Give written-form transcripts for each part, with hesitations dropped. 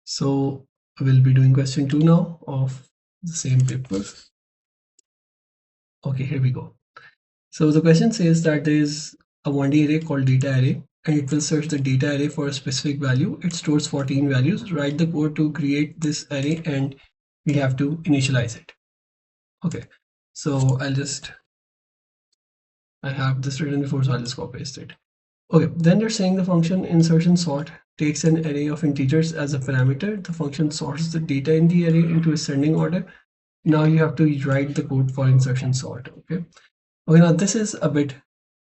So we'll be doing question 2 now of the same paper. Okay, here we go. So the question says that there is a 1D array called data array, and it will search the data array for a specific value. It stores 14 values. Write the code to create this array, and we have to initialize it. Okay, so I have this written before, so I'll just copy paste it. Okay, then they're saying the function insertion sort takes an array of integers as a parameter. The function sorts the data in the array into ascending order. Now you have to write the code for insertion sort. Okay, now this is a bit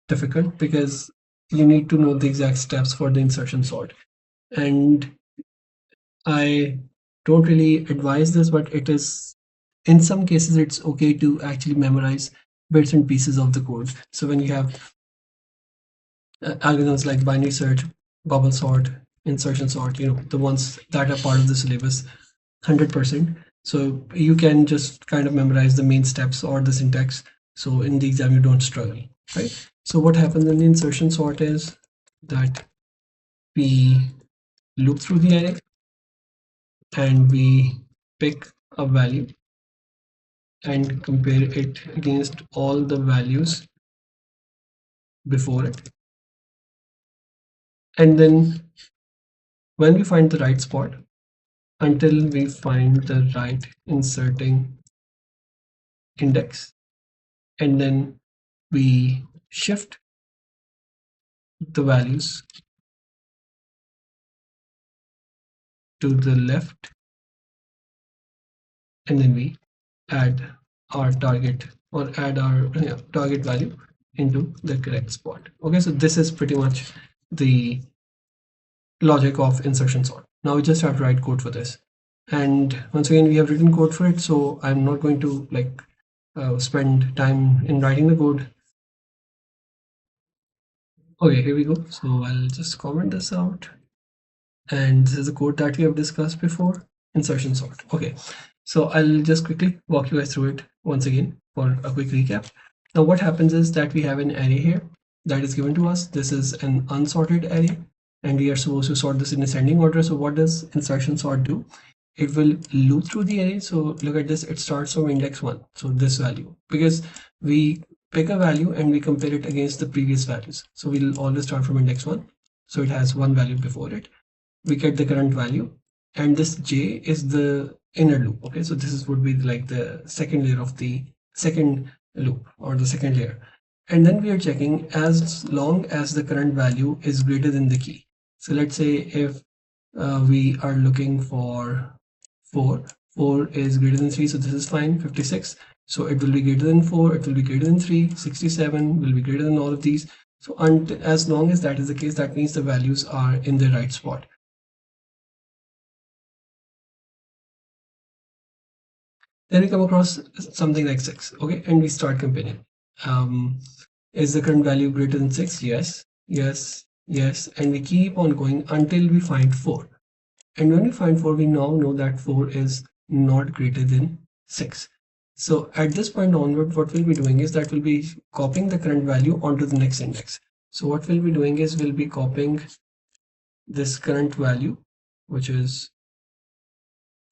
difficult because you need to know the exact steps for the insertion sort, and I don't really advise this, but it is, in some cases it's okay to actually memorize bits and pieces of the code. So when you have algorithms like binary search, bubble sort, insertion sort, the ones that are part of the syllabus 100%, so you can just kind of memorize the main steps or the syntax, so in the exam you don't struggle, right? So what happens in the insertion sort is that we loop through the array and we pick a value and compare it against all the values before it, and then when we find the right spot, until we find the right inserting index, and then we shift the values to the left, and then we add our target or add our target value into the correct spot. Okay, so this is pretty much the logic of insertion sort. Now we just have to write code for this, and once again we have written code for it, so I'm not going to spend time in writing the code. Okay, here we go. So I'll just comment this out, and this is the code that we have discussed before, insertion sort. Okay, so I'll just quickly walk you guys through it once again for a quick recap. Now what happens is that we have an array here that is given to us. This is an unsorted array, and we are supposed to sort this in ascending order. So what does insertion sort do? It will loop through the array. So look at this, it starts from index 1, so this value, because we pick a value and we compare it against the previous values. So we'll always start from index 1, so it has one value before it. We get the current value, and this j is the inner loop. Okay, so this would be like the second layer of the second loop, or the second layer, and then we are checking as long as the current value is greater than the key. So let's say if we are looking for 4 is greater than 3, so this is fine. 56, so it will be greater than 4, it will be greater than 3. 67 will be greater than all of these. So as long as that is the case, that means the values are in the right spot. Then we come across something like 6, okay, and we start comparing. Is the current value greater than 6? Yes, yes, yes, and we keep on going until we find 4. And when we find 4, we now know that 4 is not greater than 6. So at this point onward, what we'll be doing is that we'll be copying the current value onto the next index. So what we'll be doing is we'll be copying this current value, which is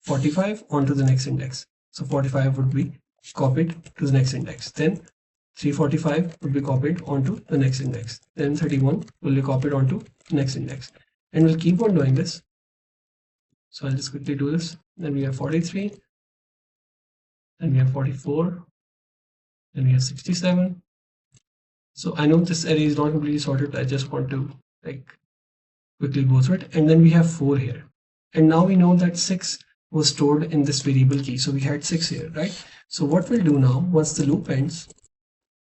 45, onto the next index. So 45 would be copied to the next index. Then 345 would be copied onto the next index. Then 31 will be copied onto the next index. And we'll keep on doing this. So I'll just quickly do this. Then we have 43. Then we have 44. Then we have 67. So I know this array is not completely sorted. I just want to quickly go through it. And then we have 4 here. And now we know that 6 was stored in this variable key. So we had 6 here, right? So what we'll do now, once the loop ends,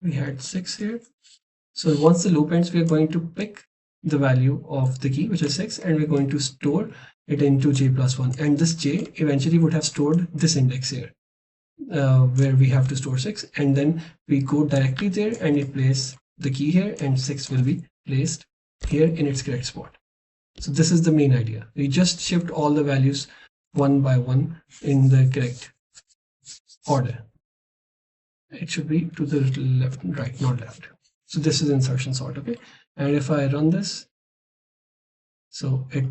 we had 6 here. So once the loop ends, we are going to pick the value of the key, which is 6, and we're going to store it into j+1. And this j eventually would have stored this index here, where we have to store 6. And then we go directly there and we place the key here, and 6 will be placed here in its correct spot. So this is the main idea. We just shift all the values one by one in the correct order. It should be to the left, right, not left. So this is insertion sort, okay? And if I run this, so it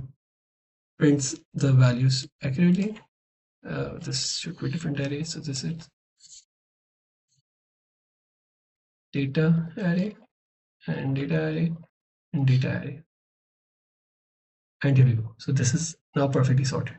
prints the values accurately. This should be different array. So this is data array and data array and data array. And here we go. So this is now perfectly sorted.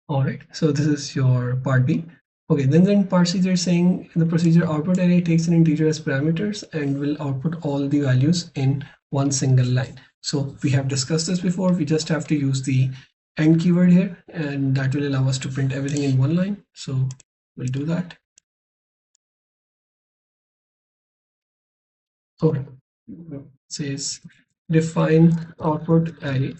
All right. So this is your part B. Okay, then part C, they're saying the procedure output array takes an integer as parameters and will output all the values in one single line. So we have discussed this before. We just have to use the end keyword here, and that will allow us to print everything in one line. So we'll do that. Okay, it says define output array.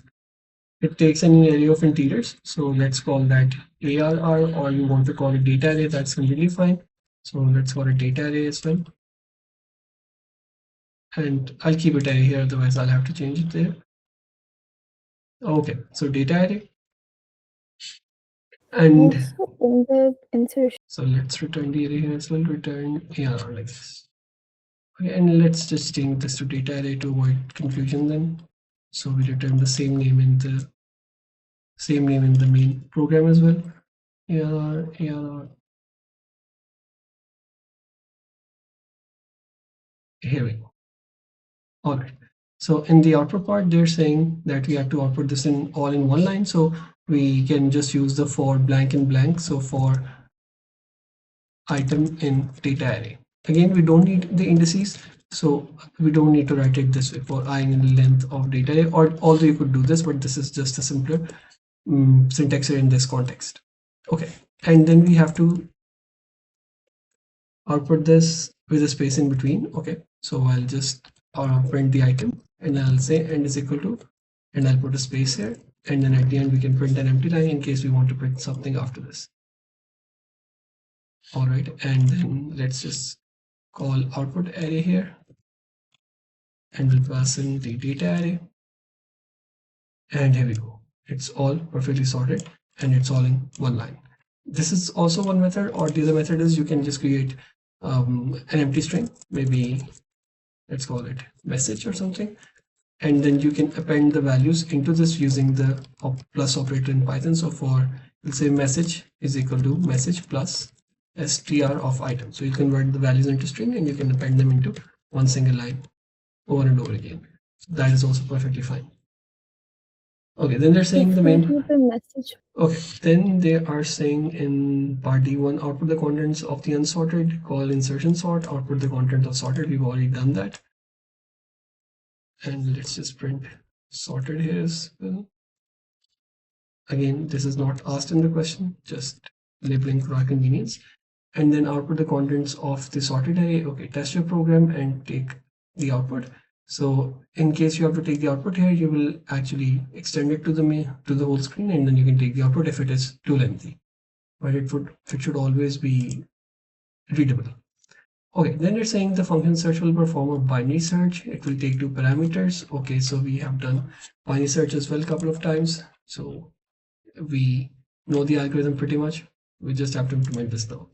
It takes an array of integers. So let's call that ARR, or you want to call it data array, that's completely fine. So let's call it data array as well. And I'll keep it array here, otherwise I'll have to change it there. Okay, so data array. And also in the insertion. So let's return the array here as well, return ARR like this. Okay, and let's just change this to data array to avoid confusion then. So we return the same name in the main program as well. ARR, ARR. Here we go. All right. So in the output part, they're saying that we have to output this in all in one line. So we can just use the for blank and blank. So for item in data array. Again, we don't need the indices. So we don't need to write it this way for I in length of data array, or although you could do this, but this is just a simpler syntax here in this context. Okay. And then we have to output this with a space in between. Okay. So I'll just print the item and I'll say end is equal to, and I'll put a space here, and then at the end we can print an empty line in case we want to print something after this. All right, and then let's just call output array here, and we'll pass in the data array, and here we go. It's all perfectly sorted and it's all in one line. This is also one method, or the other method is you can just create an empty string, maybe let's call it message or something, and then you can append the values into this using the plus operator in Python. So for, we'll say message is equal to message plus str of item. So you convert the values into string and you can append them into one single line over and over again. So that is also perfectly fine. Okay, then they're saying the main message. Okay, then they are saying in part D1, output the contents of the unsorted, call insertion sort, output the content of sorted. We've already done that. And let's just print sorted here as well. Again, this is not asked in the question, just labeling for our convenience. And then output the contents of the sorted array. Okay, test your program and take the output. So in case you have to take the output here, you will actually extend it to the whole screen, and then you can take the output if it is too lengthy. But it should always be readable. Okay, then they're saying the function search will perform a binary search. It will take two parameters. Okay, so we have done binary search as well a couple of times. So we know the algorithm pretty much. We just have to implement this now.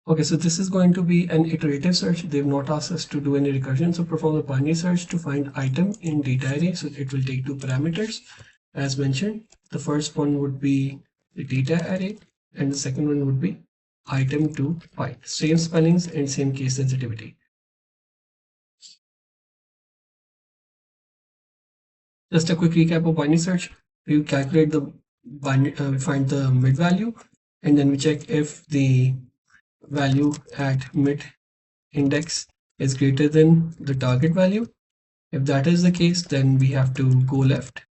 Okay, so this is going to be an iterative search. They've not asked us to do any recursion. So perform a binary search to find item in data array. So it will take two parameters. As mentioned, the first one would be the data array, and the second one would be item to find. Same spellings and same case sensitivity. Just a quick recap of binary search. We calculate the binary, we find the mid value, and then we check if the value at mid index is greater than the target value. If that is the case, then we have to go left,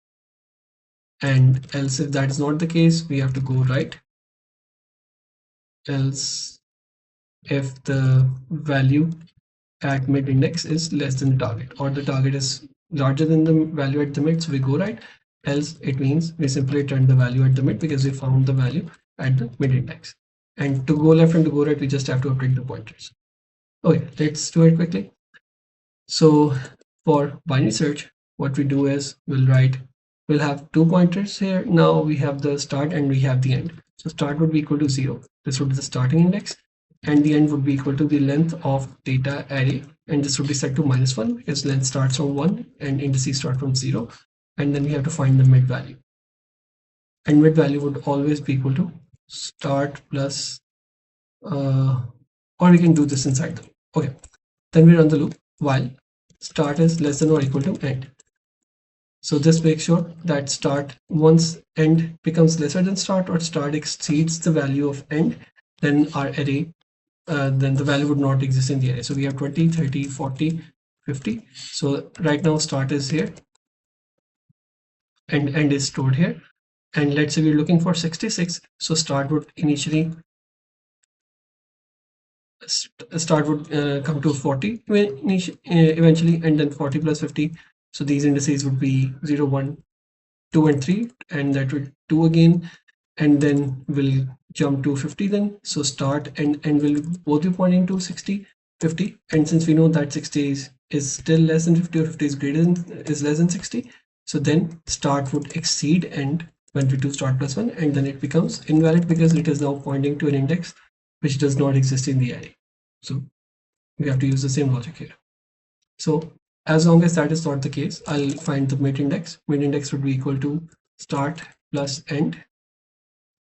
and else if that is not the case, we have to go right. Else if the value at mid index is less than the target, or the target is larger than the value at the mid, so we go right. Else it means we simply return the value at the mid because we found the value at the mid index. And to go left and to go right, we just have to update the pointers. Okay, let's do it quickly. So for binary search, what we do is we'll write we'll have two pointers here. Now we have the start and we have the end. So start would be equal to 0. This would be the starting index, and the end would be equal to the length of data array, and this would be set to -1 because length starts from 1 and indices start from 0. And then we have to find the mid value, and mid value would always be equal to start plus or we can do this inside the loop. Okay, then we run the loop while start is less than or equal to end. So this makes sure that start, once end becomes lesser than start or start exceeds the value of end, then our array, then the value would not exist in the array. So we have 20, 30, 40, 50. So right now start is here and end is stored here. And let's say we're looking for 66. So start would initially come to 40 eventually, and then 40 plus 50. So these indices would be 0, 1, 2 and 3, and that would 2 again, and then we'll jump to 50 then. So start and end will both be pointing to 60, 50, and since we know that 60 is still less than 50 or 50 is less than 60, so then start would exceed end when we do start plus 1, and then it becomes invalid because it is now pointing to an index which does not exist in the array. So we have to use the same logic here. So as long as that is not the case, I'll find the mid index. Mid index would be equal to start plus end,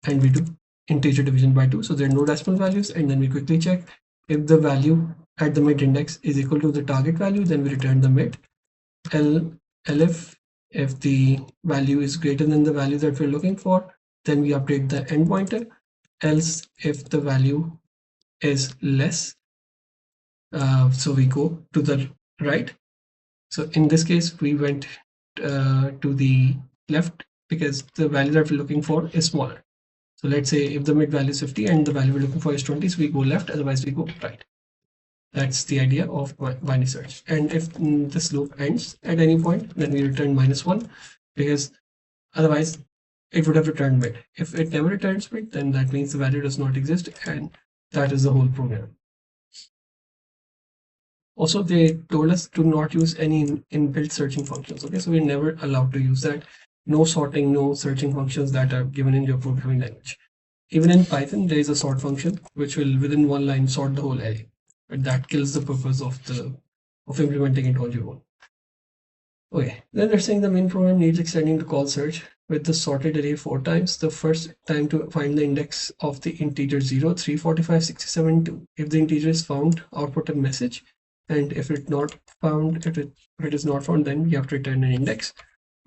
and we do integer division by 2. So there are no decimal values, and then we quickly check if the value at the mid index is equal to the target value, then we return the mid. Elif, if the value is greater than the value that we're looking for, then we update the end pointer. Else, if the value is less, so we go to the right. So in this case, we went to the left because the value that we're looking for is smaller. So let's say if the mid value is 50 and the value we're looking for is 20, so we go left, otherwise we go right. That's the idea of binary search. And if this loop ends at any point, then we return -1 because otherwise it would have returned mid. If it never returns mid, then that means the value does not exist, and that is the whole program. Also, they told us to not use any inbuilt searching functions. Okay, so we're never allowed to use that. No sorting, no searching functions that are given in your programming language. Even in Python, there is a sort function which will within one line sort the whole array, but that kills the purpose of implementing it on your own. Okay, then they're saying the main program needs extending the call search with the sorted array 4 times. The first time to find the index of the integer 0, 3, 45, 67, 2. If the integer is found, output a message, and if it not found, if it is not found, then you have to return an index.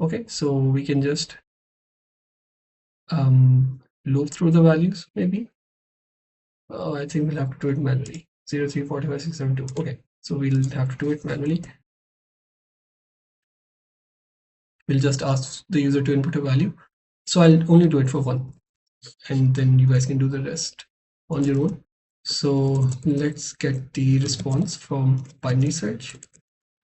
Okay, so we can just loop through the values maybe. I think we'll have to do it manually. 0, 3, 45, 67, 2. Okay, so we'll have to do it manually. We'll just ask the user to input a value. So I'll only do it for 1, and then you guys can do the rest on your own. So let's get the response from binary search,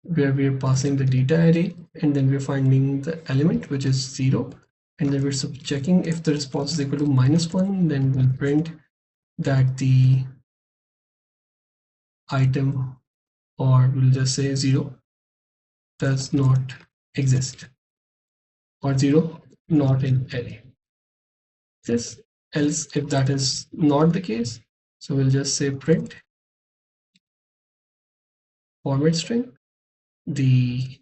where we're passing the data array, and then we're finding the element, which is 0, and then we're checking if the response is equal to -1, then we'll print that the item, or we'll just say 0, does not exist, or 0 not in array. This else, if that is not the case, so we'll just say print format string, the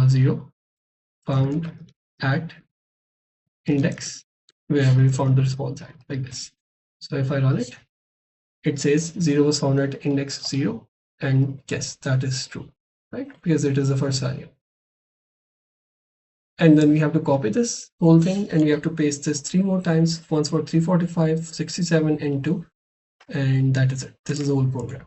zero found at index where we found the response at, like this. So if I run it, it says 0 was found at index 0, and yes, that is true, right? Because it is the first value. And then we have to copy this whole thing, and we have to paste this 3 more times, once for 345, 67, and 2, and that is it. This is the whole program.